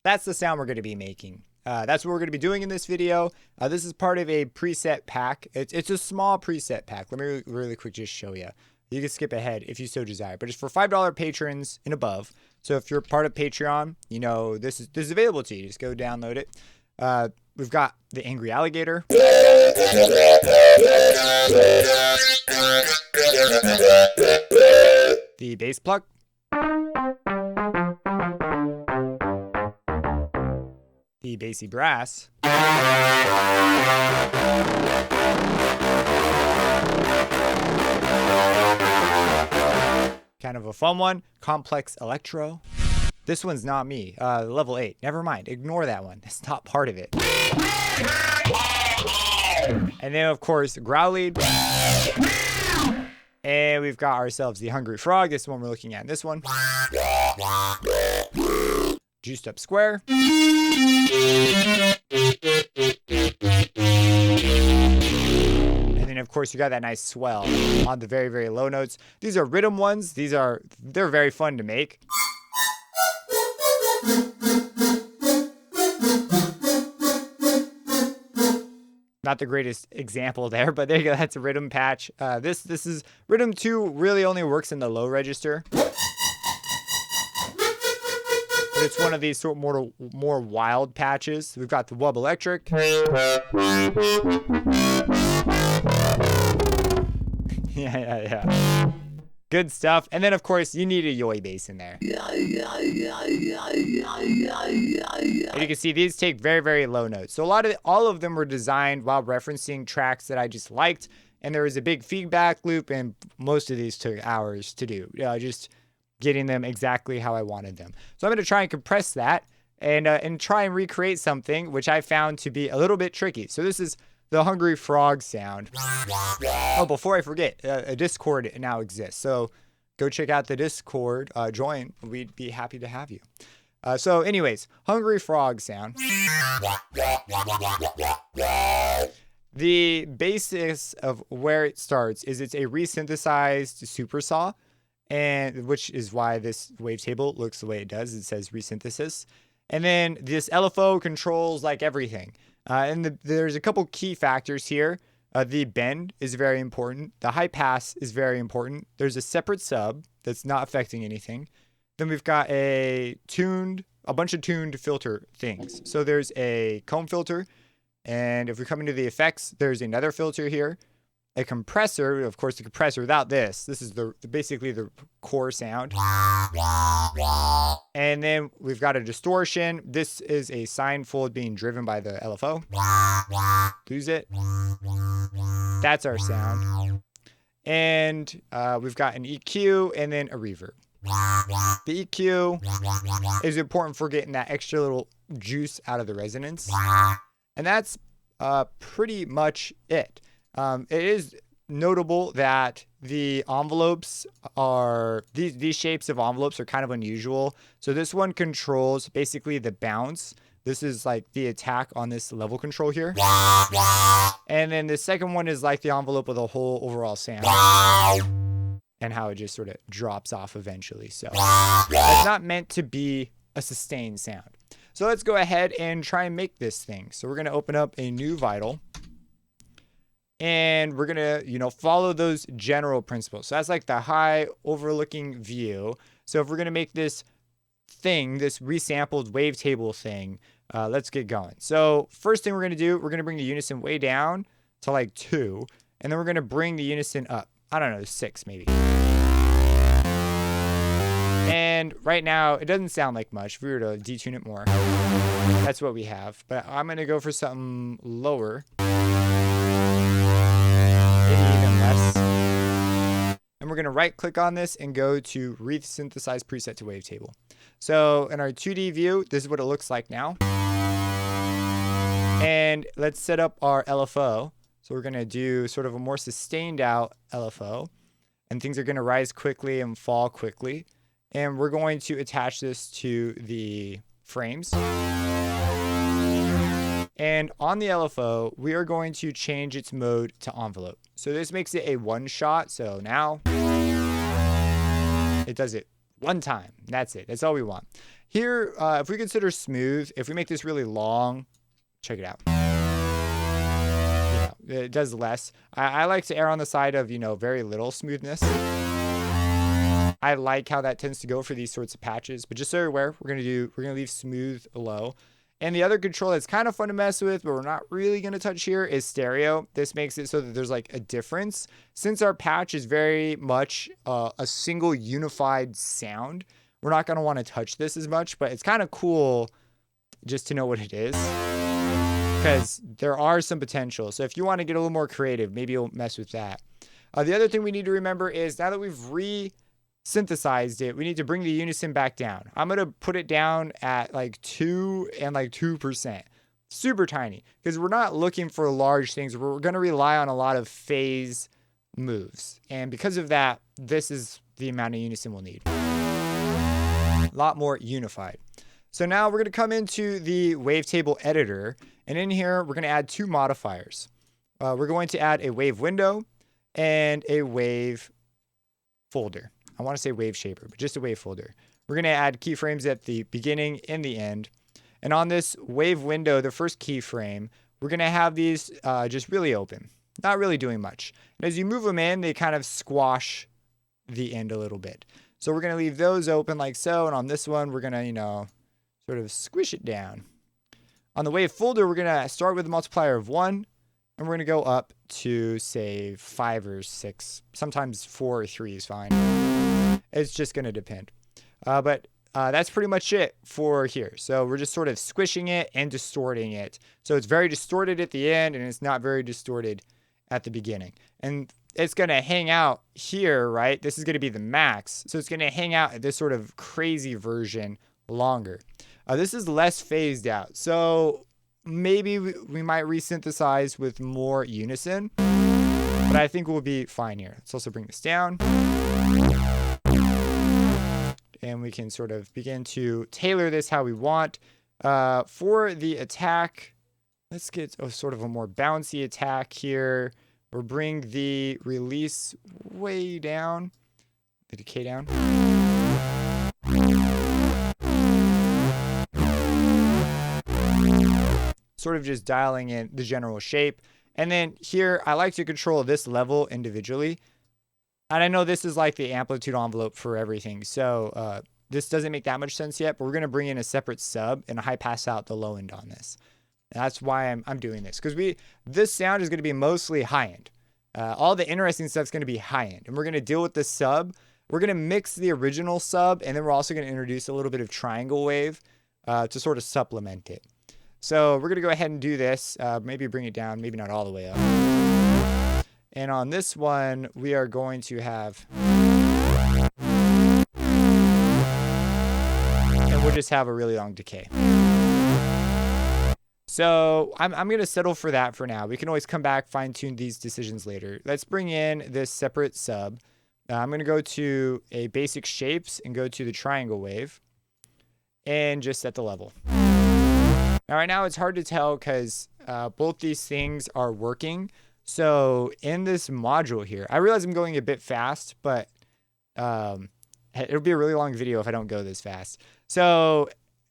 That's the sound we're going to be making. That's what we're going to be doing in this video. This is part of a preset pack. It's a small preset pack. Let me really quick just show you. You can skip ahead if you so desire, but it's for $5 patrons and above. So if you're part of Patreon, you know this is available to you. Just go download it. We've got the angry alligator, the bass pluck, the bassy brass, kind of a fun one, complex electro. This one's not me. Level 8. Never mind. Ignore that one. That's not part of it. And then, of course, Growl lead. And we've got ourselves the Hungry Frog. This one we're looking at. This one. Juiced up square. And then, of course, you got that nice swell on the very, very low notes. These are rhythm ones. They're very fun to make. Not the greatest example there, but there you go. That's a rhythm patch. This is rhythm 2. Really only works in the low register. But it's one of these sort of more wild patches. We've got the wub electric. Yeah. Good stuff. And then, of course, you need a yoy bass in there. And you can see these take very, very low notes. So all of them were designed while referencing tracks that I just liked. And there was a big feedback loop, and most of these took hours to do. Just getting them exactly how I wanted them. So I'm going to try and compress that and try and recreate something which I found to be a little bit tricky. So this is the Hungry Frog sound. Oh, before I forget, a Discord now exists. So go check out the Discord. Join. We'd be happy to have you. So anyways, Hungry Frog sound. The basis of where it starts is it's a resynthesized supersaw, and which is why this wavetable looks the way it does. It says resynthesis. And then this LFO controls like everything. And there's a couple key factors here. The bend is very important. The high pass is very important. There's a separate sub that's not affecting anything. Then we've got a bunch of tuned filter things. So there's a comb filter. And if we come into the effects, there's another filter here. A compressor, of course, the compressor without this is basically the core sound. And then we've got a distortion. This is a sine fold being driven by the LFO. Lose it. That's our sound. And we've got an EQ and then a reverb. The EQ is important for getting that extra little juice out of the resonance. And that's pretty much it. It is notable that the envelopes are, these shapes of envelopes are kind of unusual. So this one controls basically the bounce. This is like the attack on this level control here. And then the second one is like the envelope of the whole overall sound. And how it just sort of drops off eventually. So it's not meant to be a sustained sound. So let's go ahead and try and make this thing. So we're going to open up a new Vital. And we're going to, follow those general principles. So that's like the high overlooking view. So if we're going to make this thing, this resampled wavetable thing, let's get going. So first thing we're going to do, we're going to bring the unison way down to like 2. And then we're going to bring the unison up. I don't know, 6 maybe. And right now, it doesn't sound like much. If we were to detune it more, that's what we have. But I'm going to go for something lower. Even less. And we're going to right click on this and go to resynthesize preset to wavetable. So in our 2D view, this is what it looks like now. And let's set up our LFO. So we're going to do sort of a more sustained out LFO. And things are going to rise quickly and fall quickly. And we're going to attach this to the frames. And on the LFO, we are going to change its mode to envelope. So this makes it a one shot. So now it does it one time. That's it. That's all we want. Here, if we consider smooth, if we make this really long, check it out. It does less. I like to err on the side of, very little smoothness. I like how that tends to go for these sorts of patches, but just so you're aware, we're gonna leave smooth low. And the other control that's kind of fun to mess with, but we're not really gonna touch here, is stereo. This makes it so that there's like a difference. Since our patch is very much a single unified sound, we're not gonna want to touch this as much, but it's kind of cool just to know what it is, because there are some potential. So if you want to get a little more creative, maybe you'll mess with that. The other thing we need to remember is now that we've synthesized it, we need to bring the unison back down. I'm going to put it down at like 2 and like 2%. Super tiny, because we're not looking for large things. We're going to rely on a lot of phase moves. And because of that, this is the amount of unison we'll need. A lot more unified. So now we're going to come into the Wavetable Editor. And in here, we're going to add 2 modifiers. We're going to add a wave window and a wave folder. I want to say wave shaper, but just a wave folder. We're going to add keyframes at the beginning and the end. And on this wave window, the first keyframe, we're going to have these just really open, not really doing much. And as you move them in, they kind of squash the end a little bit. So we're going to leave those open like so. And on this one, we're going to, sort of squish it down. On the wave folder, we're going to start with a multiplier of 1. And we're going to go up to, say, 5 or 6. Sometimes 4 or 3 is fine. It's just going to depend. But that's pretty much it for here. So we're just sort of squishing it and distorting it. So it's very distorted at the end, and it's not very distorted at the beginning. And it's going to hang out here, right? This is going to be the max. So it's going to hang out at this sort of crazy version longer. This is less phased out. So maybe we might resynthesize with more unison, but I think we'll be fine here. Let's also bring this down. And we can sort of begin to tailor this how we want. For the attack, let's get sort of a more bouncy attack here. We'll bring the release way down, the decay down. Sort of just dialing in the general shape. And then here, I like to control this level individually. And I know this is like the amplitude envelope for everything. So this doesn't make that much sense yet, but we're going to bring in a separate sub and high pass out the low end on this. And that's why I'm doing this, because this sound is going to be mostly high end. All the interesting stuff is going to be high end. And we're going to deal with the sub. We're going to mix the original sub, and then we're also going to introduce a little bit of triangle wave to sort of supplement it. So we're going to go ahead and do this. Maybe bring it down, maybe not all the way up. And on this one, we are going to have... And we'll just have a really long decay. So I'm going to settle for that for now. We can always come back, fine-tune these decisions later. Let's bring in this separate sub. I'm going to go to a basic shapes and go to the triangle wave. And just set the level. Now, right now, it's hard to tell because both these things are working. So in this module here, I realize I'm going a bit fast, but it'll be a really long video if I don't go this fast. So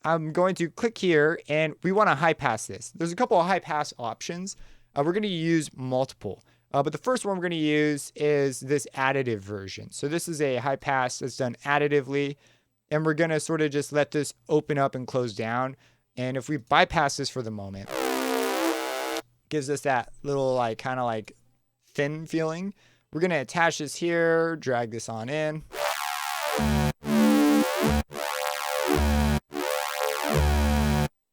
I'm going to click here, and we want to high pass this. There's a couple of high pass options. We're going to use multiple. But the first one we're going to use is this additive version. So this is a high pass that's done additively. And we're going to sort of just let this open up and close down. And if we bypass this for the moment, gives us that little kind of thin feeling. We're going to attach this here, drag this on in.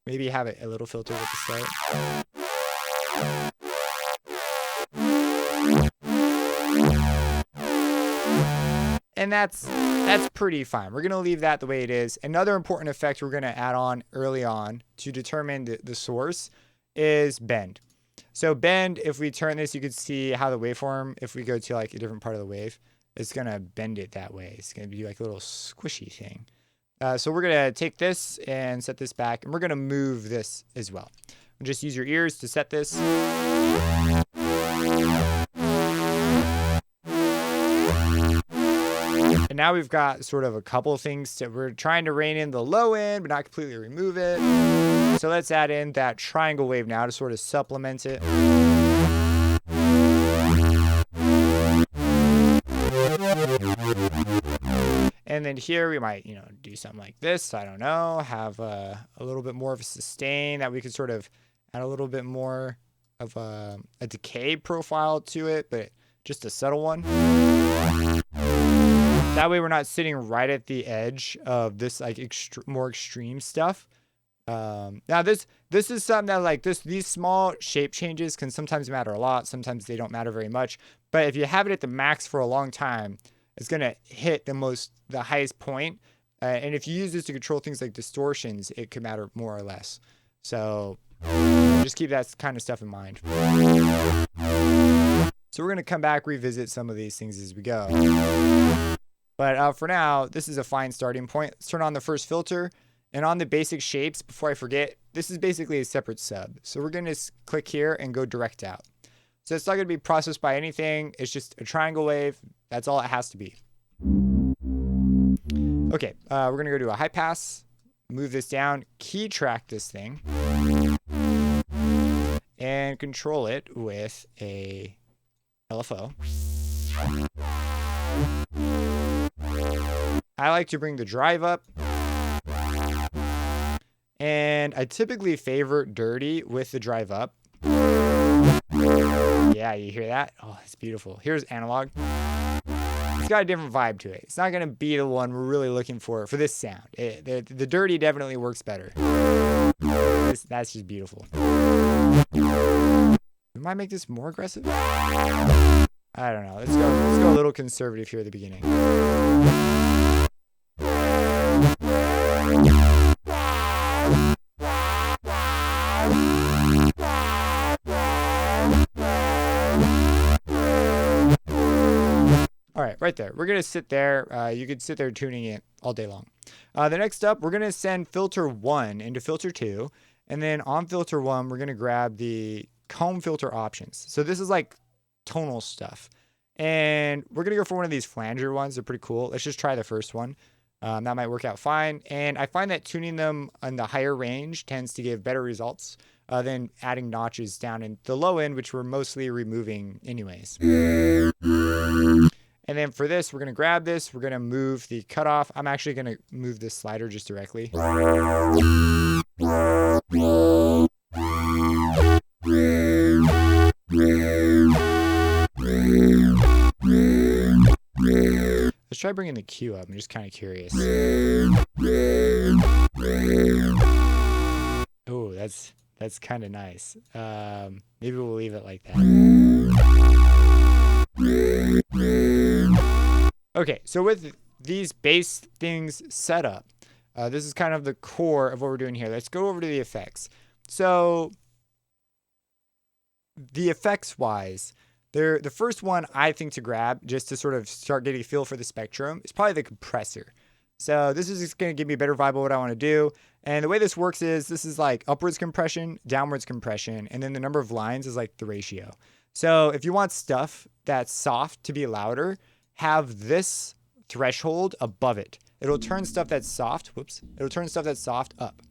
Maybe have a little filter with the start. And that's pretty fine. We're going to leave that the way it is. Another important effect we're going to add on early on to determine the source is bend. So bend, if we turn this, you can see how the waveform, if we go to a different part of the wave, it's going to bend it that way. It's going to be like a little squishy thing. So we're going to take this and set this back, and we're going to move this as well. Just use your ears to set this. And now we've got sort of a couple of things that we're trying to rein in the low end, but not completely remove it. So let's add in that triangle wave now to sort of supplement it. And then here we might, do something like this. I don't know, have a little bit more of a sustain that we could sort of add a little bit more of a decay profile to it, but just a subtle one. That way we're not sitting right at the edge of this like more extreme stuff. Now this is something that like these small shape changes can sometimes matter a lot. Sometimes they don't matter very much. But if you have it at the max for a long time, it's going to hit the highest point. And if you use this to control things like distortions, it could matter more or less. So just keep that kind of stuff in mind. So we're going to come back, revisit some of these things as we go. But for now, this is a fine starting point. Let's turn on the first filter. And on the basic shapes, before I forget, this is basically a separate sub. So we're going to click here and go direct out. So it's not going to be processed by anything. It's just a triangle wave. That's all it has to be. Okay, we're going to go to a high pass, move this down, key track this thing, and control it with a LFO. I like to bring the drive up. And I typically favor dirty with the drive up. Yeah, you hear that? Oh, it's beautiful. Here's analog. It's got a different vibe to it. It's not going to be the one we're really looking for this sound. The dirty definitely works better. That's just beautiful. We might make this more aggressive. I don't know. Let's go a little conservative here at the beginning. All right, right there. We're going to sit there. You could sit there tuning it all day long. The next up, we're going to send filter 1 into filter 2. And then on filter 1, we're going to grab the comb filter options. So this is like tonal stuff. And we're going to go for one of these flanger ones. They're pretty cool. Let's just try the first one. That might work out fine. And I find that tuning them on the higher range tends to give better results than adding notches down in the low end, which we're mostly removing anyways. And then for this, we're going to grab this. We're going to move the cutoff. I'm actually going to move this slider just directly. Let's try bringing the Q up. I'm just kind of curious. Oh, that's kind of nice. Maybe we'll leave it like that. Okay, so with these base things set up, this is kind of the core of what we're doing here. Let's go over to the effects. So the effects wise, the first one I think to grab just to sort of start getting a feel for the spectrum is probably the compressor. So this is just going to give me a better vibe of what I want to do. And the way this works is this is like upwards compression, downwards compression, and then the number of lines is like the ratio. So if you want stuff that's soft to be louder, have this threshold above it. It'll turn stuff that's soft. It'll turn stuff that's soft up.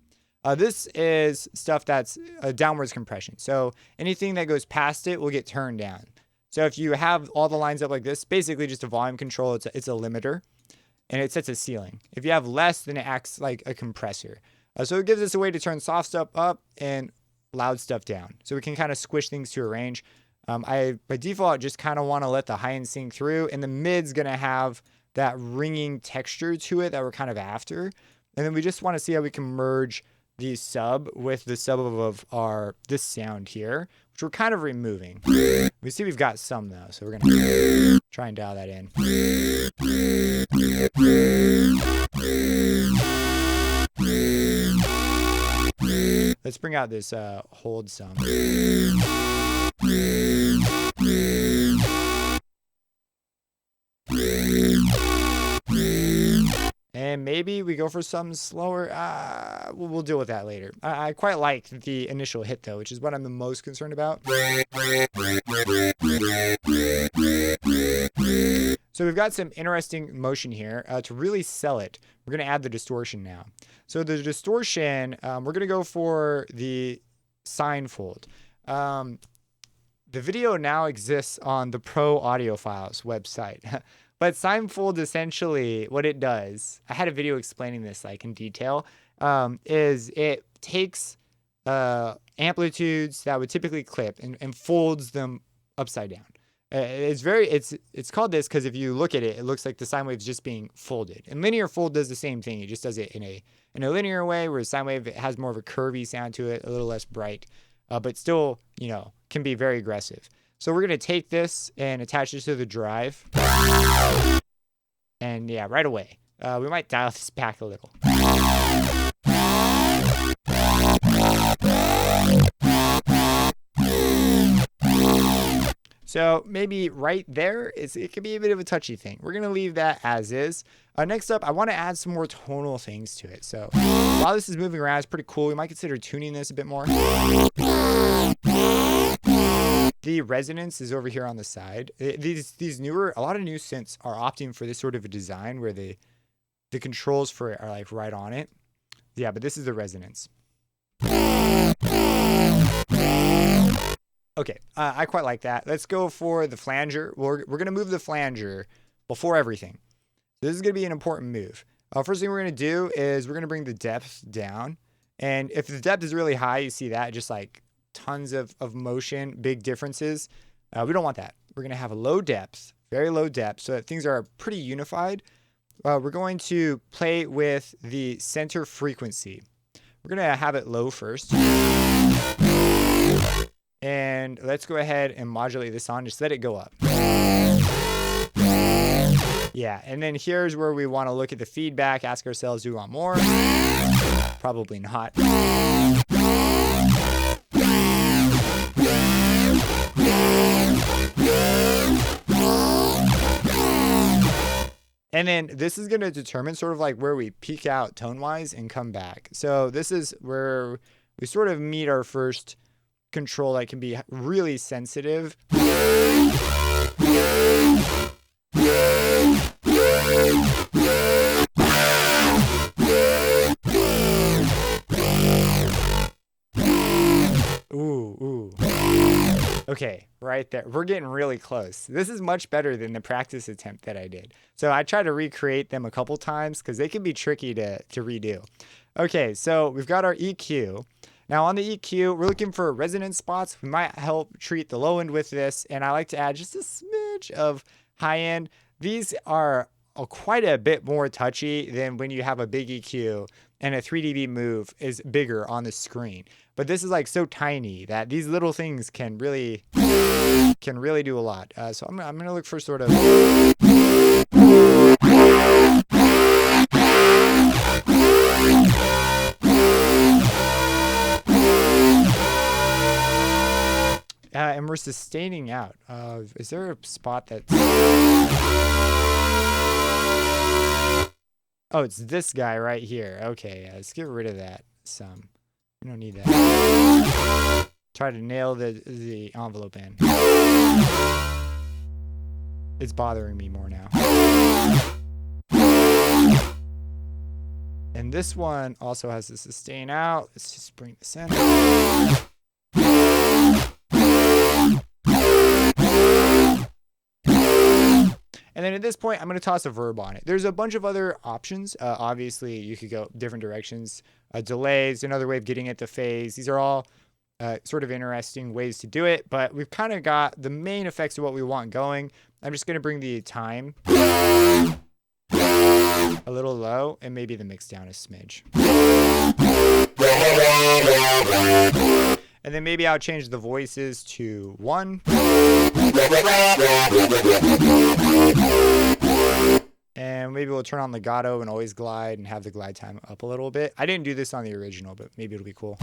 This is stuff that's a downwards compression. So anything that goes past it will get turned down. So if you have all the lines up like this, basically just a volume control, it's a limiter, and it sets a ceiling. If you have less, then it acts like a compressor. So it gives us a way to turn soft stuff up and loud stuff down. So we can kind of squish things to a range. I, by default, just kind of want to let the high end sink through, and the mid's going to have that ringing texture to it that we're kind of after. And then we just want to see how we can merge the sub with the sub of this sound here, which we're kind of removing. We see we've got some though, so we're going to try and dial that in. Let's bring out this hold some. And maybe we go for something slower. We'll deal with that later. I quite like the initial hit though, which is what I'm the most concerned about. So we've got some interesting motion here. To really sell it, we're going to add the distortion now. So the distortion, we're going to go for the sine fold. The video now exists on the Pro Audiophiles website. But sine fold, essentially what it does, I had a video explaining this like in detail, is it takes amplitudes that would typically clip and folds them upside down. It's called this because if you look at it, it looks like the sine wave is just being folded. And linear fold does the same thing. It just does it in a linear way, whereas sine wave, it has more of a curvy sound to it, a little less bright, but still, can be very aggressive. So we're going to take this and attach it to the drive. And yeah, right away, we might dial this back a little. So maybe right there, it could be a bit of a touchy thing. We're going to leave that as is. Next up, I want to add some more tonal things to it. So while this is moving around, it's pretty cool. We might consider tuning this a bit more. The resonance is over here on the side. These newer, a lot of new synths are opting for this sort of a design where the controls for it are like right on it. Yeah, but this is the resonance. Okay, I quite like that. Let's go for the flanger. We're going to move the flanger before everything. This is going to be an important move. First thing we're going to do is we're going to bring the depth down. And if the depth is really high, you see that, just like tons of motion, big differences. We don't want that. We're going to have a low depth, very low depth, so that things are pretty unified. We're going to play with the center frequency. We're going to have it low first. And let's go ahead and modulate this on. Just let it go up. Yeah, and then here's where we want to look at the feedback, ask ourselves, do we want more? Probably not. And then this is going to determine sort of like where we peak out tone-wise and come back. So this is where we sort of meet our first control that can be really sensitive. Ooh. Okay, right there. We're getting really close. This is much better than the practice attempt that I did. So I tried to recreate them a couple times because they can be tricky to redo. Okay, so we've got our EQ. Now on the EQ, we're looking for resonance spots. We might help treat the low end with this, and I like to add just a smidge of high end. These are quite a bit more touchy than when you have a big EQ and a 3 dB move is bigger on the screen. But this is like so tiny that these little things can really do a lot. So I'm gonna look for sort of and we're sustaining out. Is there a spot that's... Oh, it's this guy right here. Okay, let's get rid of that. We don't need that. Try to nail the envelope in. It's bothering me more now. And this one also has to sustain out. Let's just bring this in. And then at this point, I'm going to toss a verb on it. There's a bunch of other options. Obviously, you could go different directions. Delays, another way of getting at the phase. These are all sort of interesting ways to do it. But we've kind of got the main effects of what we want going. I'm just going to bring the time a little low and maybe the mix down a smidge. And then maybe I'll change the voices to 1. And maybe we'll turn on legato and always glide and have the glide time up a little bit. I didn't do this on the original, but maybe it'll be cool.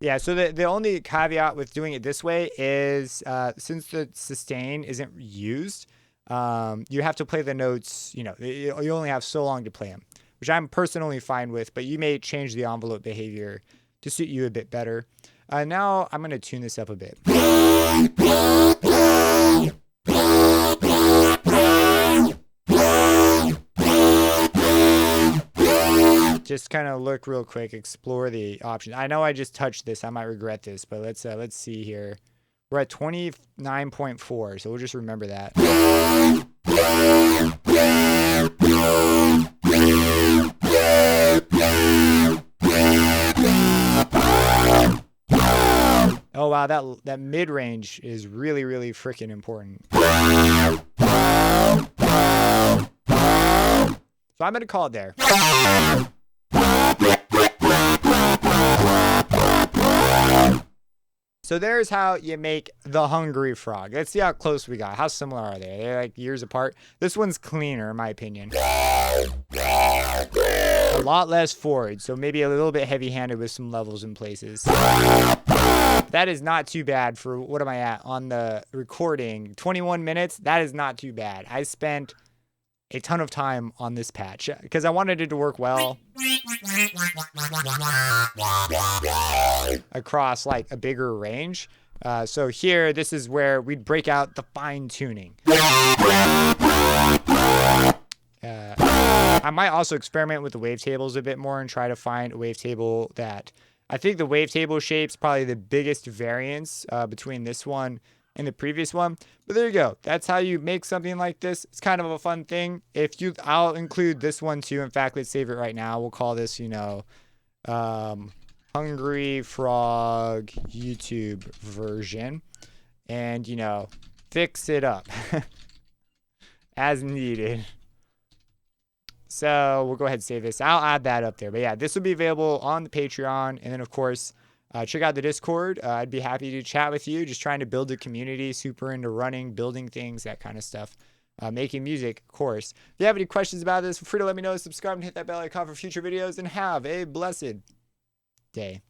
Yeah, so the only caveat with doing it this way is since the sustain isn't used, you have to play the notes, you only have so long to play them, which I'm personally fine with, but you may change the envelope behavior to suit you a bit better. Now I'm going to tune this up a bit. just kind of look real quick, explore the options. I know I just touched this. I might regret this, but let's see here. We're at 29.4, so we'll just remember that. Oh wow, that mid range is really freaking important. So I'm gonna call it there. So there's how you make the Hungary frog. Let's see how close we got. How similar are they? They're like years apart. This one's cleaner, in my opinion. A lot less forward, so maybe a little bit heavy-handed with some levels in places. That is not too bad for, what am I at on the recording? 21 minutes? That is not too bad. I spent a ton of time on this patch because I wanted it to work well across like a bigger range. So here, this is where we'd break out the fine tuning. I might also experiment with the wavetables a bit more and try to find a wavetable that, I think the wavetable shape's probably the biggest variance between this one and the previous one. But there you go. That's how you make something like this. It's kind of a fun thing. I'll include this one too. In fact, let's save it right now. We'll call this, Hungry Frog YouTube version. And, fix it up as needed. So we'll go ahead and save this. I'll add that up there. But yeah, this will be available on the Patreon. And then, of course, check out the Discord. I'd be happy to chat with you. Just trying to build a community, super into running, building things, that kind of stuff. Making music, of course. If you have any questions about this, feel free to let me know. Subscribe and hit that bell icon for future videos. And have a blessed day.